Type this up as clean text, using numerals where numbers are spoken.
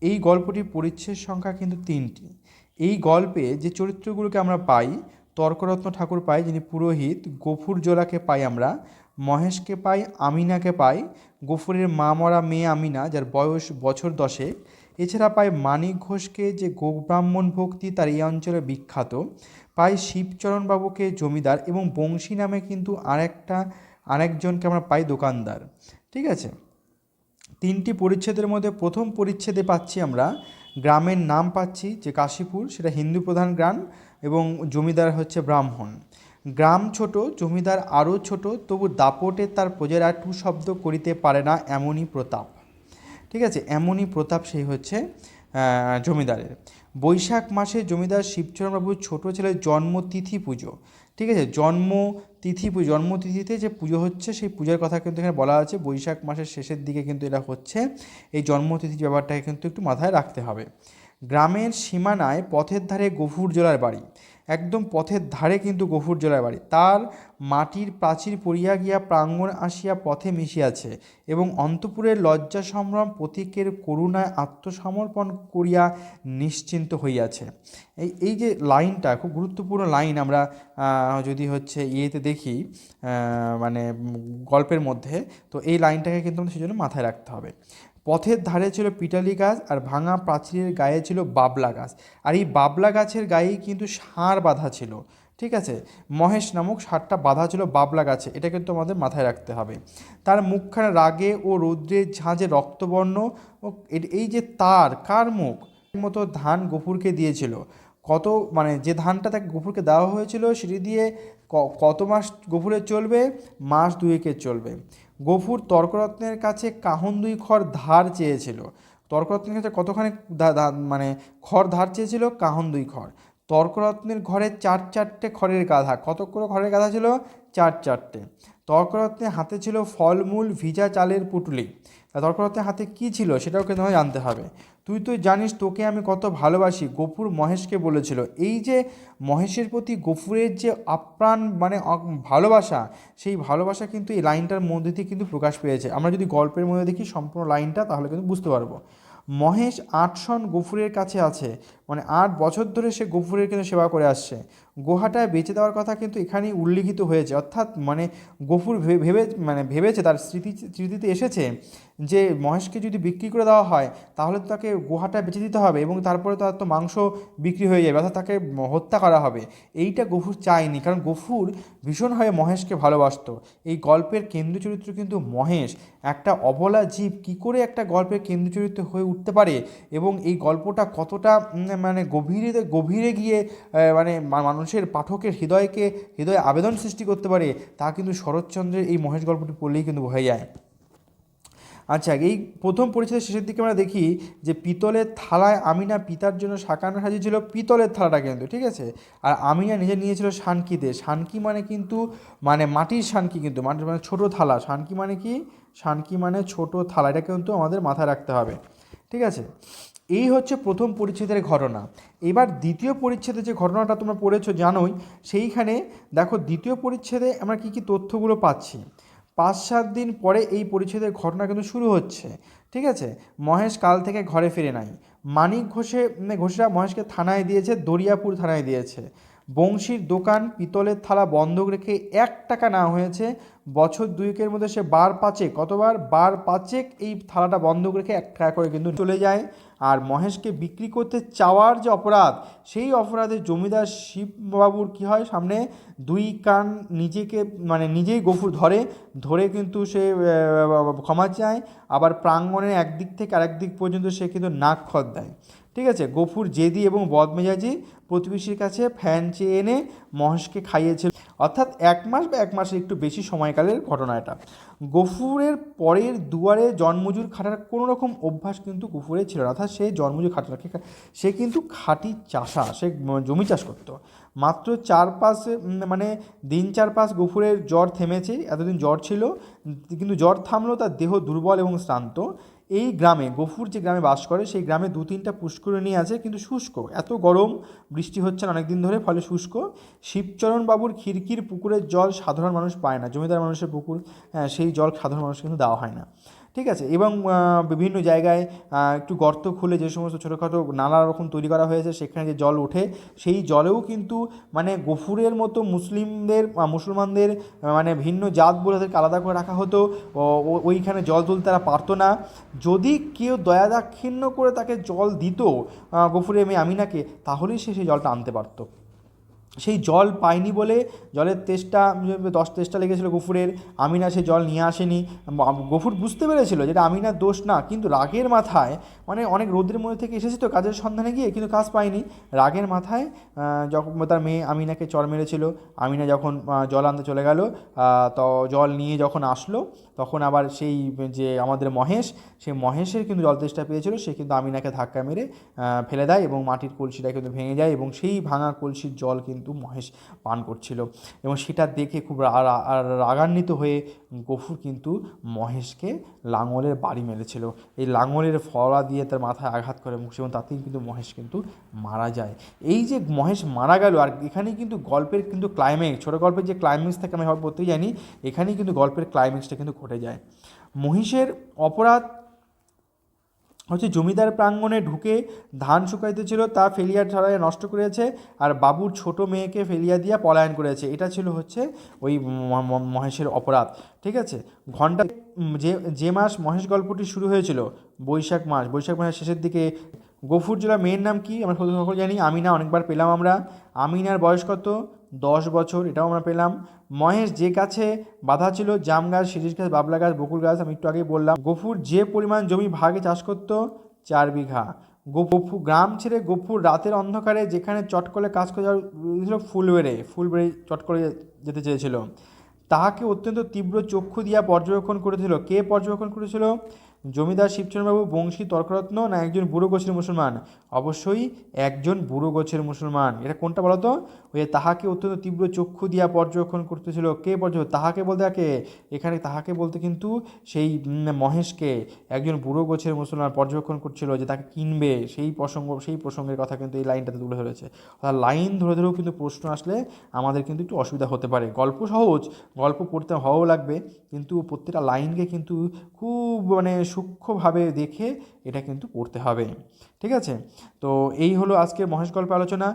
এই গল্পটির পরিচ্ছেদ সংখ্যা কিন্তু 3টি। এই গল্পে যে চরিত্রগুলোকে আমরা পাই, তর্করত্ন ঠাকুর পাই যিনি পুরোহিত, গফুরজোলাকে পাই আমরা, মহেশকে পাই, আমিনাকে পাই, গফুরের মা মরা মেয়ে আমিনা যার বয়স বছর 10। এছাড়া পাই মানিক ঘোষকে যে গোব্রাহ্মণ ভক্তি তার এই অঞ্চলে বিখ্যাত, পাই শিবচরণবাবুকে জমিদার, এবং বংশী নামে কিন্তু আরেকজনকে আমরা পাই দোকানদার। ঠিক আছে, 3টি পরিচ্ছেদের মধ্যে প্রথম পরিচ্ছেদে পাচ্ছি আমরা গ্রামের নাম পাচ্ছি যে কাশীপুর, সেটা হিন্দু প্রধান গ্রাম, এবং জমিদার হচ্ছে ব্রাহ্মণ। গ্রাম ছোট, জমিদার আরও ছোট, তবু দাপটে তার প্রজারা টু শব্দ করিতে পারে না, এমনই প্রতাপ। ঠিক আছে, এমনই প্রতাপ সেই হচ্ছে জমিদারের। বৈশাখ মাসে জমিদার শিবচরণবাবুর ছোটো ছেলের জন্মতিথি পুজো। ঠিক আছে, জন্মতিথিতে যে পুজো হচ্ছে সেই পূজার কথা কিন্তু এখানে বলা আছে। বৈশাখ মাসের শেষের দিকে কিন্তু এটা হচ্ছে। এই জন্মতিথির ব্যাপারটাকে কিন্তু একটু মাথায় রাখতে হবে। গ্রামের সীমানায় পথের ধারে গফুরজোলার বাড়ি, একদম পথের ধারে কিন্তু গফুরজোলার বাড়ি। তার মাটির প্রাচীর পড়িয়া গিয়া প্রাঙ্গণ আসিয়া পথে মিশিয়াছে, এবং অন্তঃপুরের লজ্জা সম্ভ্রম প্রতীকের করুণায় আত্মসমর্পণ করিয়া নিশ্চিন্ত হইয়াছে। এই যে লাইনটা খুব গুরুত্বপূর্ণ লাইন, আমরা যদি হচ্ছে ইয়েতে দেখি, মানে গল্পের মধ্যে, তো এই লাইনটাকে কিন্তু আমাদের সেজন্য মাথায় রাখতে হবে। পথের ধারে ছিল পিটালি গাছ, আর ভাঙা প্রাচীরের গায়ে ছিল বাবলা গাছ, আর এই বাবলা গাছের গায়েই কিন্তু ষাঁড় বাঁধা ছিল। ঠিক আছে, মহেশ নামক ষাঁড়টা বাঁধা ছিল বাবলা গাছে, এটা কিন্তু আমাদের মাথায় রাখতে হবে। তার মুখখানা রাগে ও রৌদ্রের ঝাঁঝে রক্তবর্ণ, ও এই যে তার কার মুখ মতো ধান গফুরকে দিয়েছিল, কত মানে যে ধানটা তাকে গফুরকে দেওয়া হয়েছিল সেটি দিয়ে কত মাস গফুরের চলবে? মাস 2 চলবে। গফুর তর্করত্নের কাছে কাহন 2 খড় ধার চেয়েছিল। তর্করত্নের কাছে কতখানি মানে খড় ধার চেয়েছিল? কাহন 2 খড়। তর্করত্নের ঘরে 4 খড়ের গাধা। কত করে খড়ের গাধা ছিল? 4। তর্করত্নের হাতে ছিল ফলমূল ভিজা চালের পুটুলি। তর্করত্নের হাতে কী ছিল সেটাও কিন্তু আমায় জানতে হবে। তুই জানিস তোকে আমি কত ভালোবাসি, গফুর মহেশকে বলেছিল। এই যে মহেশের প্রতি গফুরের যে আপ্রাণ মানে ভালোবাসা, সেই ভালোবাসা কিন্তু এই লাইনটার মধ্যে দিয়ে কিন্তু প্রকাশ পেয়েছে। আমরা যদি গল্পের মধ্যে দেখি সম্পূর্ণ লাইনটা, তাহলে কিন্তু বুঝতে পারবো। মহেশ 8 সন গফুরের কাছে আছে, মানে 8 বছর ধরে সে গফুরের কিন্তু সেবা করে আসছে। গোহাটায় বেচে দেওয়ার কথা কিন্তু এখানেই উল্লিখিত হয়েছে, অর্থাৎ মানে গফুর ভেবেছে, তার স্মৃতিতে এসেছে যে মহেশকে যদি বিক্রি করে দেওয়া হয় তাহলে তো তাকে গোহাটা বেচে দিতে হবে, এবং তারপরে তার তো মাংস বিক্রি হয়ে যাবে, অর্থাৎ তাকে হত্যা করা হবে। এইটা গফুর চায়নি, কারণ গফুর ভীষণভাবে মহেশকে ভালোবাসতো। এই গল্পের কেন্দ্র চরিত্র কিন্তু মহেশ। একটা অবলা জীব কী করে একটা গল্পের কেন্দ্র চরিত্র হয়ে উঠতে পারে, এবং এই গল্পটা কতটা মানে গভীরে গিয়ে মানে মানুষের পাঠকের হৃদয়ে আবেদন সৃষ্টি করতে পারে, তা কিন্তু শরৎচন্দ্রের এই মহেশ গল্পটি পড়লেই কিন্তু বোঝা যায়। আচ্ছা, এই প্রথম পরিচ্ছেদের শেষের দিকে আমরা দেখি যে পিতলের থালায় আমিনা পিতার জন্য শাকানো সাজিয়েছিল, পিতলের থালাটা কিন্তু। ঠিক আছে, আর আমিনা নিজে নিয়েছিল শানকিতে। শানকি মানে কিন্তু মানে মাটির শানকি, কিন্তু মাটির মানে ছোটো থালা। শানকি মানে কি? শানকি মানে ছোটো থালা, এটা কিন্তু আমাদের মাথায় রাখতে হবে। ঠিক আছে, এই হচ্ছে প্রথম পরিচ্ছেদের ঘটনা। এবার দ্বিতীয় পরিচ্ছেদে যে ঘটনাটা তোমরা পড়েছো জানোই, সেইখানে দেখো দ্বিতীয় পরিচ্ছেদে আমরা কী কী তথ্যগুলো পাচ্ছি। 5-7 দিন পরে এই পরিচ্ছেদের ঘটনা কিন্তু শুরু হচ্ছে। ঠিক আছে, মহেশ কাল থেকে ঘরে ফিরে নাই। মানিক ঘোষরা মহেশকে থানায় দিয়েছে, দরিয়াপুর থানায় দিয়েছে। বংশীর দোকান পিতলের থালা বন্ধক রেখে 1 টাকা নেওয়া হয়েছে। বছর 2 মধ্যে সে বার পাঁচেক, কতবার? বার পাঁচেক এই থালাটা বন্ধক রেখে 1 টাকা করে কিন্তু চলে যায়। আর মহেশকে বিক্রি করতে চাওয়ার যে অপরাধ, সেই অপরাধে জমিদার শিববাবুর কী হয়, সামনে 2 কান নিজেকে মানে নিজেই গফুর ধরে কিন্তু সে ক্ষমা চায়। আবার প্রাঙ্গণের একদিক থেকে আরেক দিক পর্যন্ত সে কিন্তু নাক খত দেয়। ঠিক আছে, গফুর জেদি এবং বদমেজাজি প্রতিবেশীর কাছে ফ্যান চেয়ে এনে মহেশকে খাইয়েছিল, অর্থাৎ 1 মাস বা 1 মাসের একটু বেশি সময়কালের ঘটনা এটা। গফুরের পরের দুয়ারে জন্মজুর খাটার কোনো রকম অভ্যাস কিন্তু গফুরের ছিল না, অর্থাৎ সে জন্মজুর খাটা, সে কিন্তু খাঁটি চাষা, সে জমি চাষ করতো। মাত্র 4-5 মানে দিন 4-5 গফুরের জ্বর থেমেছে। এতদিন জ্বর ছিল, কিন্তু জ্বর থামলো, তার দেহ দুর্বল এবং শ্রান্ত। এই গ্রামে, গফুর যে গ্রামে বাস করে, সেই গ্রামে 2-3টা পুষ্করিণী আছে, কিন্তু শুষ্ক, এত গরম, বৃষ্টি হচ্ছে না অনেকদিন ধরে, ফলে শুষ্ক। শিবচরণ বাবুর খিড়কির পুকুরের জল সাধারণ মানুষ পায় না, জমিদার মানুষের পুকুর, হ্যাঁ, সেই জল সাধারণ মানুষ কিন্তু দেওয়া হয় না। ঠিক আছে। এবং বিভিন্ন জায়গায় একটু গর্ত খুলে যে সমস্ত ছোটোখাটো নানা রকম তৈরি করা হয়েছে সেখানে যে জল ওঠে, সেই জলেও কিন্তু মানে গফুরের মতো মুসলমানদের মানে ভিন্ন জাত বলে তাদেরকে আলাদা করে রাখা হতো। ওইখানে জল তুলতে তারা পারতো না। যদি কেউ দয়া দাক্ষিণ্য করে তাকে জল দিত গফুরের মেয়ে আমিনাকে, তাহলেই সে সেই জলটা আনতে পারতো। সেই জল পায়নি বলে জলের তেষ্টা 10 তেষ্টা লেগেছিলো গফুরের, আমিনা সে জল নিয়ে আসেনি। গফুর বুঝতে পেরেছিল যেটা আমিনার দোষ না, কিন্তু রাগের মাথায় মানে অনেক রোদের মধ্যে থেকে এসেছে তো কাজের সন্ধানে গিয়ে, কিন্তু কাজ পায়নি। রাগের মাথায় যখন তার মেয়ে আমিনাকে চড় মেরেছিল। আমিনা যখন জল আনতে চলে গেল, তো জল নিয়ে যখন আসলো, তখন আবার সেই যে আমাদের মহেশ, সেই মহেশের কিন্তু জল তেষ্টা পেয়েছিল, সে কিন্তু আমিনাকে ধাক্কা মেরে ফেলে দেয় এবং মাটির কলসিটা কিন্তু ভেঙে যায় এবং সেই ভাঙা কলসির জল কিন্তু মহেশ পান করছিল। এবং সেটা দেখে খুব রাগান্বিত হয়ে গফুর কিন্তু মহেশকে লাঙলের বাড়ি মেরেছিল। এই লাঙলের ফলা দিয়ে তার মাথায় আঘাত করে এবং তাতেই কিন্তু মহেশ কিন্তু মারা যায়। এই যে মহেশ মারা গেল, আর এখানেই কিন্তু গল্পের কিন্তু ক্লাইম্যাক্স, ছোটো গল্পের যে ক্লাইম্যাক্স থাকে আমি সবাই পড়তেই জানি, এখানেই কিন্তু গল্পের ক্লাইম্যাক্সটা কিন্তু ঘটে যায়। মহিষের অপরাধ হচ্ছে জমিদার প্রাঙ্গণে ঢুকে ধান শুকাইতেছিল, তা ফেলিয়া ছড়াইয়া নষ্ট করেছে, আর বাবুর ছোট মেয়েকে ফেলিয়া দিয়া পলায়ন করেছে। এটা ছিল হচ্ছে ওই মহেশের অপরাধ। ঠিক আছে। ঘণ্টা যে যে মাস মহেশ গল্পটি শুরু হয়েছিল, বৈশাখ মাস, বৈশাখ মাসের শেষের দিকে। গফুর জেলার মেয়ের নাম কি আমরা সকল জানি, আমিনা, অনেকবার পেলাম আমরা। আমিনার বয়স কত? 10 বছর, এটাও আমরা পেলাম। মহেশ যে গাছে বাঁধা ছিল, জাম গাছ, শিরীষ গাছ, বাবলা গাছ, বকুল গাছ, আমি একটু আগেই বললাম। গফুর যে পরিমাণ জমি ভাগে চাষ করতো, 4 বিঘা। গ্রাম ছেড়ে গফুর রাতের অন্ধকারে যেখানে চট করে কাজ করে যাচ্ছিল, ফুলবেড়ে চট করে যেতে চেয়েছিল, তাহাকে অত্যন্ত তীব্র চক্ষু দিয়া পর্যবেক্ষণ করেছিল। কে পর্যবেক্ষণ করেছিল? জমিদার শিবচন্দ্রবাবু, বংশী, তর্করত্ন, না একজন বুড়ো গোছের মুসলমান? অবশ্যই একজন বুড়ো গোছের মুসলমান। এটা কোনটা বলো তো? ওই তাহাকে অত্যন্ত তীব্র চক্ষু দিয়া পর্যবেক্ষণ করতেছিল। কে পর্যবেক্ষণ? তাহাকে বলতে কাকে? এখানে তাহাকে বলতে কিন্তু সেই মহেশকে, একজন বুড়ো গোছের মুসলমান পর্যবেক্ষণ করছিল যে তাকে কিনবে, সেই প্রসঙ্গের কথা কিন্তু এই লাইনটাতে তুলে ধরেছে। অর্থাৎ লাইন ধরে ধরেও কিন্তু প্রশ্ন আসলে আমাদের কিন্তু একটু অসুবিধা হতে পারে। গল্প সহজ, গল্প পড়তে হওয়াও লাগবে, কিন্তু প্রত্যেকটা লাইনকে কিন্তু খুব মানে সূক্ষ্মভাবে দেখে এটা কিন্তু পড়তে হবে। ঠিক আছে। তো এই হলো আজকের মহেশ গল্পের আলোচনা।